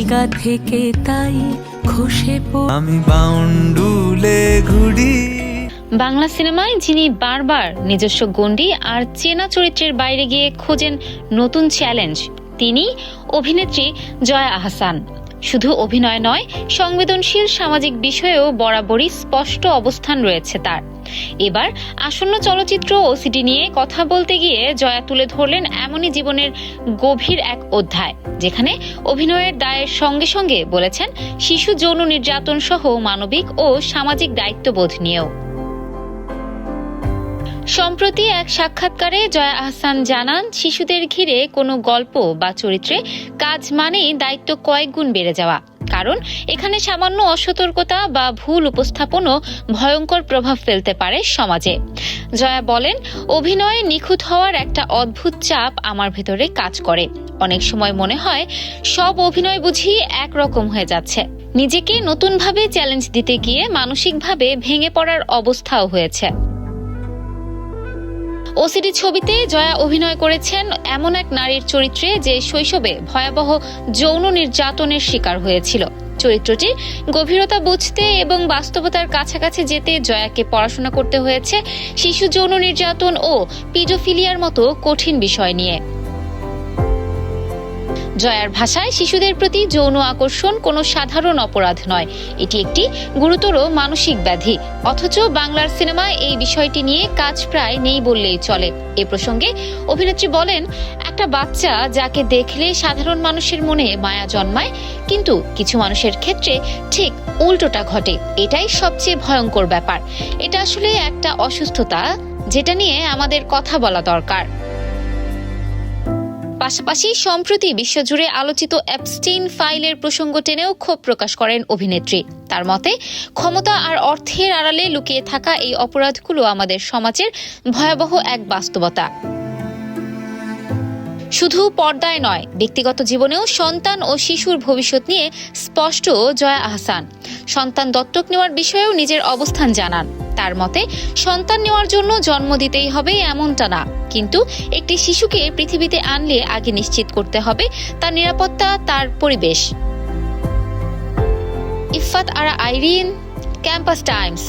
জায়গা থেকে তাই খসে আমি বাউন্ডুলে ঘুরি। বাংলা সিনেমায় যিনি বারবার নিজস্ব গণ্ডি আর চেনা চরিত্রের বাইরে গিয়ে খোঁজেন নতুন চ্যালেঞ্জ, তিনি অভিনেত্রী জয়া আহসান। শুধু অভিনয় নয়, সংবেদনশীল সামাজিক বিষয়েও বরাবরই স্পষ্ট অবস্থান রয়েছে তার। এবার আসন্ন চলচ্চিত্র ওসিটি নিয়ে কথা বলতে গিয়ে জয়া তুলে ধরলেন এমনই জীবনের গভীর এক অধ্যায়, যেখানে অভিনয়ের দায়ের সঙ্গে সঙ্গে বলেছেন শিশু যৌন নির্যাতন সহ মানবিক ও সামাজিক দায়িত্ববোধ নিয়েও। সম্প্রতি এক সাক্ষাৎকারে জয়া আহসান জানান, শিশুদের ঘিরে কোনো গল্প বা চরিত্রে কাজ মানেই দায়িত্ব কয়েক গুণ বেড়ে যাওয়া, কারণ এখানে সামান্য অসতর্কতা বা ভুল উপস্থাপনও ভয়ঙ্কর প্রভাব ফেলতে পারে সমাজে। জয়া বলেন, অভিনয়ে নিখুঁত হওয়ার একটা অদ্ভুত চাপ আমার ভেতরে কাজ করে। অনেক সময় মনে হয় সব অভিনয় বুঝি একরকম হয়ে যাচ্ছে। নিজেকে নতুনভাবে চ্যালেঞ্জ দিতে গিয়ে মানসিকভাবে ভেঙে পড়ার অবস্থাও হয়েছে। ওসিডি ছবিতে জয়া অভিনয় করেছেন এমন এক নারীর চরিত্রে যে শৈশবে ভয়াবহ যৌন নির্যাতনের শিকার হয়েছিল। চরিত্রটির গভীরতা বুঝতে এবং বাস্তবতার কাছাকাছি যেতে জয়াকে পড়াশোনা করতে হয়েছে শিশু যৌন নির্যাতন ও পিডোফিলিয়ার মতো কঠিন বিষয় নিয়ে। জয়ার ভাষায়, শিশুদের প্রতি যৌন আকর্ষণ কোনো সাধারণ অপরাধ নয়, এটি একটি গুরুতর মানসিক ব্যাধি। অথচ বাংলার সিনেমায় এই বিষয়টি নিয়ে কাজ প্রায় নেই বললেই চলে। এ প্রসঙ্গে অভিনেত্রী বলেন, একটা বাচ্চা যাকে দেখলে সাধারণ মানুষের মনে মায়া জন্মায়, কিন্তু কিছু মানুষের ক্ষেত্রে ঠিক উল্টোটা ঘটে। এটাই সবচেয়ে ভয়ঙ্কর ব্যাপার। এটা আসলে একটা অসুস্থতা, যেটা নিয়ে আমাদের কথা বলা দরকার। পাশাপাশি সম্প্রতি বিশ্বজুড়ে আলোচিত অ্যাপস্টিন ফাইলের প্রসঙ্গ টেনেও ক্ষোভ প্রকাশ করেন অভিনেত্রী। তার মতে, ক্ষমতা আর অর্থের আড়ালে লুকিয়ে থাকা এই অপরাধগুলো আমাদের সমাজের ভয়াবহ এক বাস্তবতা। শুধু পর্দায় নয়, ব্যক্তিগত জীবনেও সন্তান ও শিশুর ভবিষ্যৎ নিয়ে স্পষ্ট জয়া আহসান। সন্তান দত্তক নেওয়ার বিষয়েও নিজের অবস্থান জানান। তার মতে, সন্তান নেওয়ার জন্য জন্ম দিতেই হবে এমনটা না, কিন্তু একটি শিশুকে পৃথিবীতে আনলে আগে নিশ্চিত করতে হবে তার নিরাপত্তা, তার পরিবেশ। ইফফাত আরা আইরিন, ক্যাম্পাস টাইমস।